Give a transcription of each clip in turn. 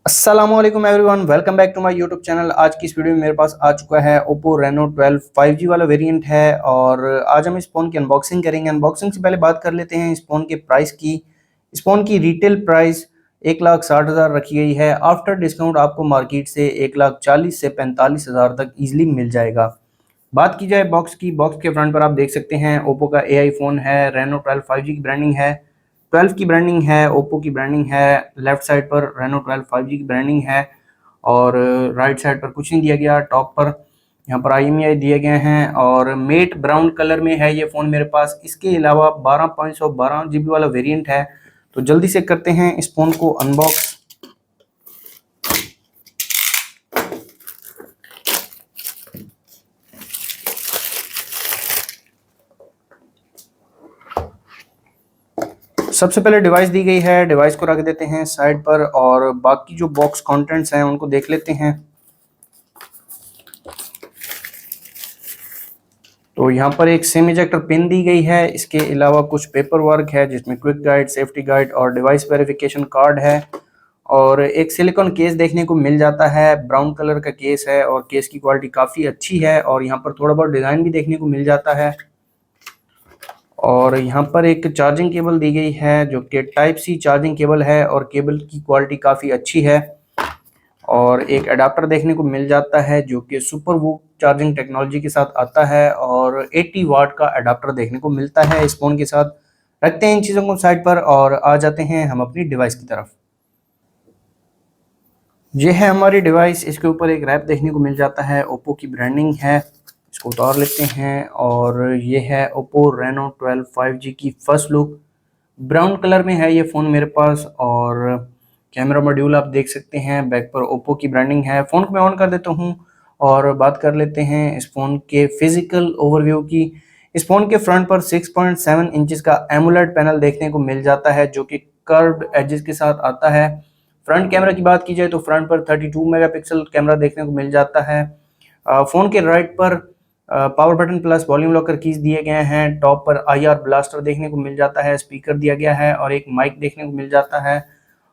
अस्सलामुअलैकुम everyone, welcome back to my YouTube channel. आज की इस वीडियो में मेरे पास आ चुका है Oppo Reno 12 5G वाला वेरिएंट है और आज हम इस फ़ोन की अनबॉक्सिंग करेंगे। अनबॉक्सिंग से पहले बात कर लेते हैं इस फ़ोन के प्राइस की। इस फ़ोन की रिटेल प्राइस 1,60,000 रखी गई है। आफ्टर डिस्काउंट आपको मार्केट से 1,40,000 से 45,000 तक ईजिली मिल जाएगा। बात की जाए बॉक्स की, बॉक्स के फ्रंट पर आप देख सकते हैं ओप्पो का AI फ़ोन है, Reno 12 5G की ब्रांडिंग है, 12 की ब्रांडिंग है, ओप्पो की ब्रांडिंग है, लेफ्ट साइड पर Reno 12 5G की ब्रांडिंग है और राइट साइड पर कुछ नहीं दिया गया। टॉप पर यहाँ पर IMEI दिए गए हैं और मेट ब्राउन कलर में है ये फ़ोन मेरे पास। इसके अलावा 12 GB वाला वेरिएंट है। तो जल्दी से करते हैं इस फ़ोन को अनबॉक्स। सबसे पहले डिवाइस दी गई है, डिवाइस को रख देते हैं साइड पर और बाकी जो बॉक्स कंटेंट्स हैं उनको देख लेते हैं। तो यहाँ पर एक सिम इजेक्टर पिन दी गई है। इसके अलावा कुछ पेपर वर्क है जिसमें क्विक गाइड, सेफ्टी गाइड और डिवाइस वेरिफिकेशन कार्ड है और एक सिलिकॉन केस देखने को मिल जाता है। ब्राउन कलर का केस है और केस की क्वालिटी काफ़ी अच्छी है और यहाँ पर थोड़ा बहुत डिज़ाइन भी देखने को मिल जाता है। और यहाँ पर एक चार्जिंग केबल दी गई है जो कि टाइप सी चार्जिंग केबल है और केबल की क्वालिटी काफ़ी अच्छी है। और एक अडाप्टर देखने को मिल जाता है जो कि सुपर वूक चार्जिंग टेक्नोलॉजी के साथ आता है और 80 वाट का अडाप्टर देखने को मिलता है इस फ़ोन के साथ। रखते हैं इन चीज़ों को साइड पर और आ जाते हैं हम अपनी डिवाइस की तरफ। ये है हमारी डिवाइस। इसके ऊपर एक रैप देखने को मिल जाता है, ओप्पो की ब्रांडिंग है। इसको उतार लेते हैं और ये है ओप्पो Reno 12 5G की फर्स्ट लुक। ब्राउन कलर में है ये फ़ोन मेरे पास और कैमरा मॉड्यूल आप देख सकते हैं, बैक पर ओप्पो की ब्रांडिंग है। फ़ोन को मैं ऑन कर देता हूँ और बात कर लेते हैं इस फ़ोन के फिजिकल ओवरव्यू की। इस फ़ोन के फ्रंट पर 6.7 इंचेस का एमोलेड पैनल देखने को मिल जाता है जो कि कर्व्ड एजेस के साथ आता है। फ्रंट कैमरा की बात की जाए तो फ्रंट पर 32 मेगापिक्सल कैमरा देखने को मिल जाता है। फ़ोन के राइट पर power button plus volume locker keys दिए गए हैं। टॉप पर IR ब्लास्टर देखने को मिल जाता है, स्पीकर दिया गया है और एक माइक देखने को मिल जाता है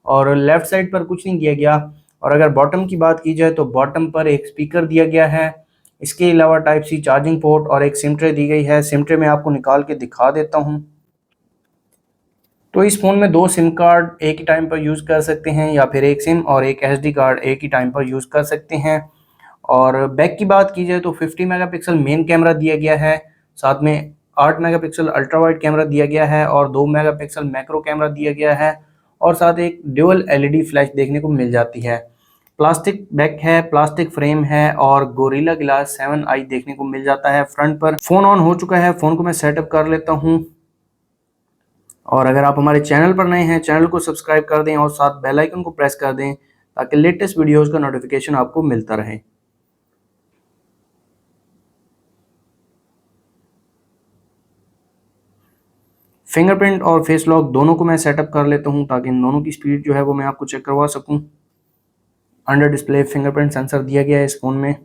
और लेफ्ट साइड पर कुछ नहीं दिया गया। और अगर बॉटम की बात की जाए तो बॉटम पर एक स्पीकर दिया गया है। इसके अलावा टाइप सी चार्जिंग पोर्ट और एक सिम ट्रे दी गई है। सिम ट्रे मैं आपको निकाल के दिखा देता हूँ। तो इस फ़ोन में 2 सिम कार्ड एक ही टाइम पर यूज़ कर सकते हैं या फिर एक सिम और एक SD कार्ड एक ही टाइम पर यूज़ कर सकते हैं। और बैक की बात की जाए तो 50 मेगापिक्सल मेन कैमरा दिया गया है, साथ में 8 मेगापिक्सल अल्ट्रा वाइड कैमरा दिया गया है और 2 मेगापिक्सल मैक्रो कैमरा दिया गया है और साथ एक ड्यूअल LED फ्लैश देखने को मिल जाती है। प्लास्टिक बैक है, प्लास्टिक फ्रेम है और गोरिल्ला ग्लास 7i देखने को मिल जाता है फ्रंट पर। फ़ोन ऑन हो चुका है, फ़ोन को मैं सेटअप कर लेता हूँ। और अगर आप हमारे चैनल पर नए हैं, चैनल को सब्सक्राइब कर दें और साथ बेल आइकन को प्रेस कर दें ताकि लेटेस्ट वीडियोज़ का नोटिफिकेशन आपको मिलता रहे। फिंगरप्रिंट और फेस लॉक दोनों को मैं सेटअप कर लेता हूं ताकि इन दोनों की स्पीड जो है वो मैं आपको चेक करवा सकूं। अंडर डिस्प्ले फिंगरप्रिंट सेंसर दिया गया है इस फ़ोन में।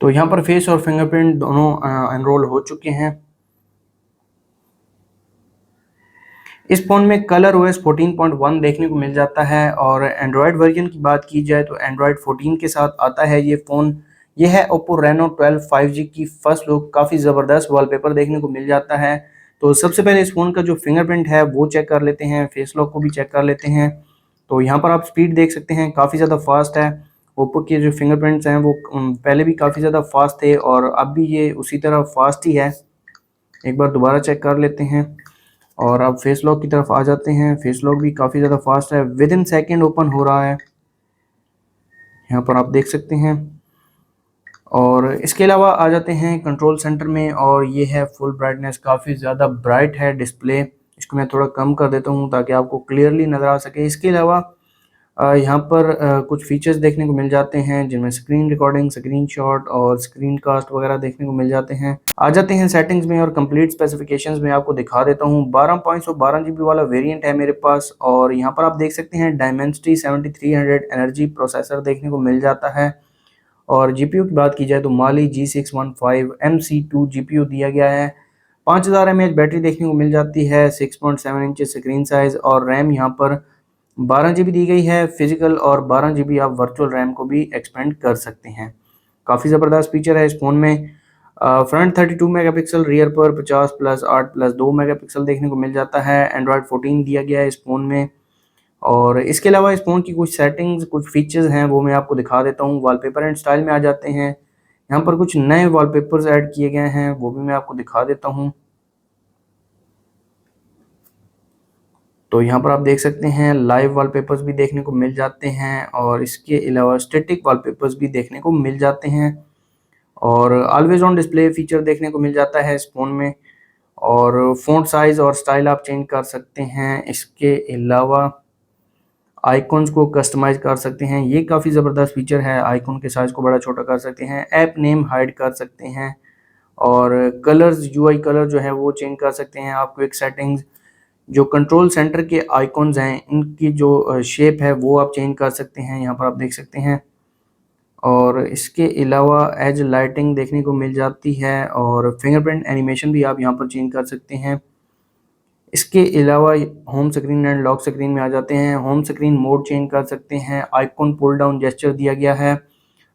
तो यहाँ पर फेस और फिंगरप्रिंट दोनों एनरोल हो चुके हैं। इस फ़ोन में कलर OS 14.1 देखने को मिल जाता है और एंड्रॉयड वर्जन की बात की जाए तो एंड्रॉयड 14 के साथ आता है ये फ़ोन। ये है ओप्पो Reno 12 5G की फर्स्ट लुक। काफ़ी ज़बरदस्त वॉलपेपर देखने को मिल जाता है। तो सबसे पहले इस फ़ोन का जो फिंगरप्रिंट है वो चेक कर लेते हैं, फेस लॉक को भी चेक कर लेते हैं। तो यहाँ पर आप स्पीड देख सकते हैं, काफ़ी ज़्यादा फास्ट है। ओप्पो के जो फिंगरप्रिंट्स हैं वो पहले भी काफ़ी ज़्यादा फास्ट थे और अब भी ये उसी तरह फास्ट ही है। एक बार दोबारा चेक कर लेते हैं और अब फेस लॉक की तरफ आ जाते हैं। फेस लॉक भी काफ़ी ज़्यादा फास्ट है, विद इन सेकेंड ओपन हो रहा है, यहाँ पर आप देख सकते हैं। और इसके अलावा आ जाते हैं कंट्रोल सेंटर में और ये है फुल ब्राइटनेस। काफ़ी ज़्यादा ब्राइट है डिस्प्ले। इसको मैं थोड़ा कम कर देता हूँ ताकि आपको क्लियरली नज़र आ सके। इसके अलावा यहाँ पर कुछ फीचर्स देखने को मिल जाते हैं जिनमें स्क्रीन रिकॉर्डिंग, स्क्रीन शॉट और स्क्रीन कास्ट वगैरह देखने को मिल जाते हैं। आ जाते हैं सेटिंग्स में और कंप्लीट स्पेसिफिकेशंस में आपको दिखा देता हूँ। 12 GB वाला वेरिएंट है मेरे पास और यहाँ पर आप देख सकते हैं Dimensity 7300 एनर्जी प्रोसेसर देखने को मिल जाता है। और जीपीयू की बात की जाए तो Mali G615 MC2 जीपीयू दिया गया है। 5000 mAh बैटरी देखने को मिल जाती है, 6.7 इंच स्क्रीन साइज और रैम यहाँ पर 12 GB दी गई है फिजिकल और 12 GB आप वर्चुअल रैम को भी एक्सपेंड कर सकते हैं। काफ़ी ज़बरदस्त फीचर है इस फ़ोन में। फ्रंट 32 मेगापिक्सल, रियर पर 50+8+2 मेगापिक्सल देखने को मिल जाता है। एंड्रॉयड 14 दिया गया है इस फ़ोन में। और इसके अलावा इस फ़ोन की कुछ सेटिंग्स, कुछ फीचर्स हैं वो मैं आपको दिखा देता हूँ। वॉलपेपर एंड स्टाइल में आ जाते हैं। यहाँ पर कुछ नए वॉलपेपर्स ऐड किए गए हैं, वो भी मैं आपको दिखा देता हूँ। तो यहाँ पर आप देख सकते हैं लाइव वॉलपेपर्स भी देखने को मिल जाते हैं और इसके अलावा स्टैटिक वॉलपेपर्स भी देखने को मिल जाते हैं और ऑलवेज ऑन डिस्प्ले फीचर देखने को मिल जाता है इस फ़ोन में। और फ़ॉन्ट साइज़ और स्टाइल आप चेंज कर सकते हैं। इसके अलावा आइकॉन्स को कस्टमाइज़ कर सकते हैं, ये काफ़ी ज़बरदस्त फीचर है। आइकॉन के साइज़ को बड़ा छोटा कर सकते हैं, ऐप नेम हाइड कर सकते हैं और कलर्स, यूआई कलर जो है वो चेंज कर सकते हैं। आप क्विक सेटिंग्स, जो कंट्रोल सेंटर के आइकॉन्स हैं इनकी जो शेप है वो आप चेंज कर सकते हैं, यहाँ पर आप देख सकते हैं। और इसके अलावा एज लाइटिंग देखने को मिल जाती है और फिंगरप्रिंट एनिमेशन भी आप यहाँ पर चेंज कर सकते हैं। इसके अलावा home screen and lock screen में आ जाते हैं। होम स्क्रीन मोड चेंज कर सकते हैं, आइकॉन पुल डाउन जेस्चर दिया गया है,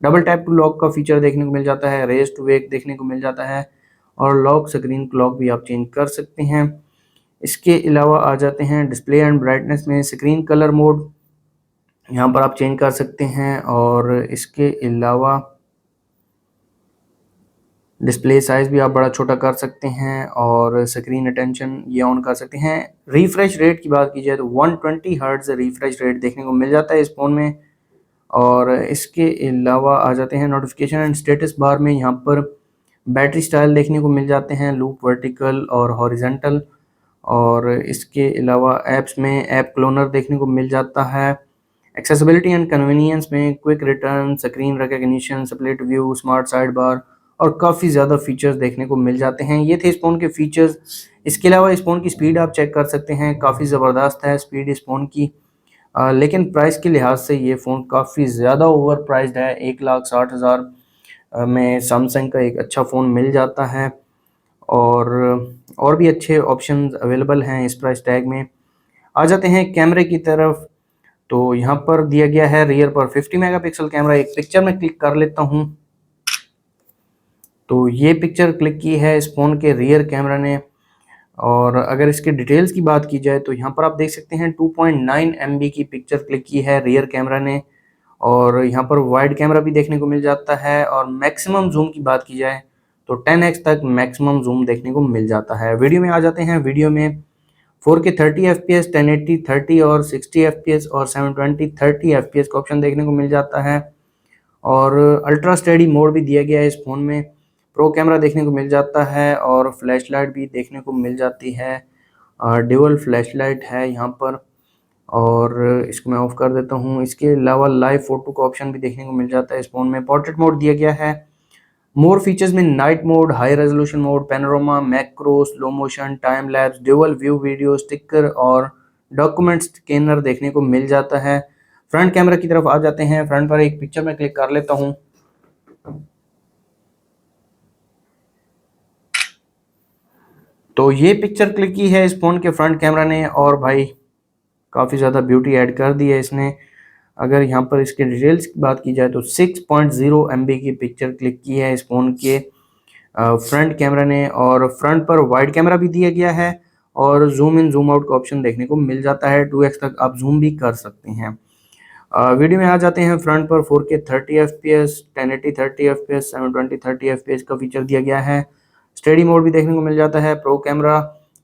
डबल टैप टू लॉक का फीचर देखने को मिल जाता है, रेज टू वेक देखने को मिल जाता है और लॉक स्क्रीन क्लॉक भी आप चेंज कर सकते हैं। इसके अलावा आ जाते हैं डिस्प्ले एंड ब्राइटनेस में, स्क्रीन कलर मोड यहाँ पर आप चेंज कर सकते हैं और इसके अलावा डिस्प्ले साइज़ भी आप बड़ा छोटा कर सकते हैं और स्क्रीन अटेंशन ये ऑन कर सकते हैं। रिफ्रेश रेट की बात की जाए तो 120 हर्ट्ज़ रिफ्रेश रेट देखने को मिल जाता है इस फ़ोन में। और इसके अलावा आ जाते हैं नोटिफिकेशन एंड स्टेटस बार में, यहाँ पर बैटरी स्टाइल देखने को मिल जाते हैं, लूप, वर्टिकल और हॉरिजेंटल। और इसके अलावा ऐप्स में ऐप क्लोनर देखने को मिल जाता है। एक्सेसिबिलिटी एंड कन्वीनियंस में quick return, screen recognition, split view, smart side bar और काफ़ी ज़्यादा फीचर्स देखने को मिल जाते हैं। ये थे इस फ़ोन के फीचर्स। इसके अलावा इस फ़ोन की स्पीड आप चेक कर सकते हैं, काफ़ी ज़बरदस्त है स्पीड इस फ़ोन की। लेकिन प्राइस के लिहाज से ये फ़ोन काफ़ी ज़्यादा ओवर प्राइस्ड है। 1,60,000 में सैमसंग का एक अच्छा फ़ोन मिल जाता है और भी अच्छे ऑप्शंस अवेलेबल हैं इस प्राइस टैग में। आ जाते हैं कैमरे की तरफ। तो यहाँ पर दिया गया है रियर पर 50 मेगापिक्सल कैमरा। एक पिक्चर में क्लिक कर लेता हूँ। तो ये पिक्चर क्लिक की है इस फ़ोन के रियर कैमरा ने। और अगर इसके डिटेल्स की बात की जाए तो यहाँ पर आप देख सकते हैं 2.9 MB की पिक्चर क्लिक की है रियर कैमरा ने। और यहाँ पर वाइड कैमरा भी देखने को मिल जाता है और मैक्सिमम जूम की बात की जाए तो 10x तक मैक्सिमम जूम देखने को मिल जाता है। वीडियो में आ जाते हैं। वीडियो में 4K 30 FPS, 1080 30 और 60 FPS और 720 30 FPS का ऑप्शन देखने को मिल जाता है। और अल्ट्रा स्टेडी मोड भी दिया गया है इस फ़ोन में। प्रो कैमरा देखने को मिल जाता है और फ्लैश लाइट भी देखने को मिल जाती है। ड्यूअल फ्लैश लाइट है यहाँ पर और इसको मैं ऑफ कर देता हूँ। इसके अलावा लाइव फ़ोटो का ऑप्शन भी देखने को मिल जाता है इस फ़ोन में। पोर्ट्रेट मोड दिया गया है। मोर फीचर्स में night mode, high resolution mode, panorama, macro, slow motion, time lapse, dual view video, sticker और डॉक्यूमेंट स्कैनर देखने को मिल जाता है। फ्रंट कैमरा की तरफ आ जाते हैं। फ्रंट पर एक पिक्चर में क्लिक कर लेता हूँ। तो ये पिक्चर क्लिक की है इस फ़ोन के फ्रंट कैमरा ने और भाई काफ़ी ज़्यादा ब्यूटी ऐड कर दी है इसने। अगर यहाँ पर इसके डिटेल्स की बात की जाए तो 6.0 MB की पिक्चर क्लिक की है इस फ़ोन के फ्रंट कैमरा ने। और फ्रंट पर वाइड कैमरा भी दिया गया है और जूम इन जूम आउट का ऑप्शन देखने को मिल जाता है। 2x तक आप जूम भी कर सकते हैं। वीडियो में आ जाते हैं। फ्रंट पर 4K 30 FPS, 1080 30 FPS, 720 30 FPS का फीचर दिया गया है। स्टेडी मोड भी देखने को मिल जाता है। प्रो कैमरा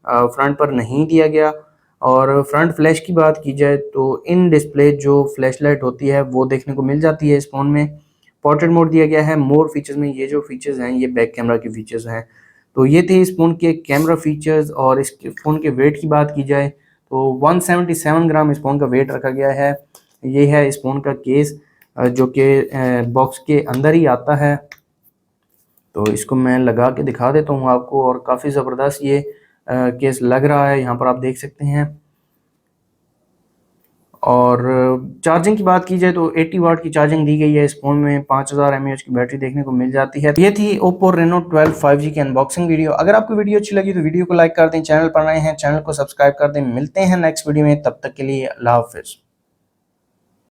फ्रंट पर नहीं दिया गया। और फ्रंट फ्लैश की बात की जाए तो इन डिस्प्ले जो फ्लैश लाइट होती है वो देखने को मिल जाती है इस फ़ोन में। पोर्ट्रेट मोड दिया गया है। मोर फीचर्स में ये जो फीचर्स हैं ये बैक कैमरा के फीचर्स हैं। तो ये थे इस फ़ोन के कैमरा फीचर्स। और इस फ़ोन के वेट की बात की जाए तो 177 ग्राम इस फ़ोन का वेट रखा गया है। ये है इस फ़ोन का केस जो कि बॉक्स के अंदर ही आता है। तो इसको मैं लगा के दिखा देता हूँ आपको, और काफ़ी ज़बरदस्त ये केस लग रहा है, यहाँ पर आप देख सकते हैं। और चार्जिंग की बात की जाए तो 80 वाट की चार्जिंग दी गई है इस फ़ोन में, 5000 mAh की बैटरी देखने को मिल जाती है। ये थी Oppo Reno 12 5G की अनबॉक्सिंग वीडियो। अगर आपको वीडियो अच्छी लगी तो वीडियो को लाइक कर दें, चैनल पर नए हैं चैनल को सब्सक्राइब कर दें। मिलते हैं नेक्स्ट वीडियो में, तब तक के लिए अल्लाह हाफ़िज़।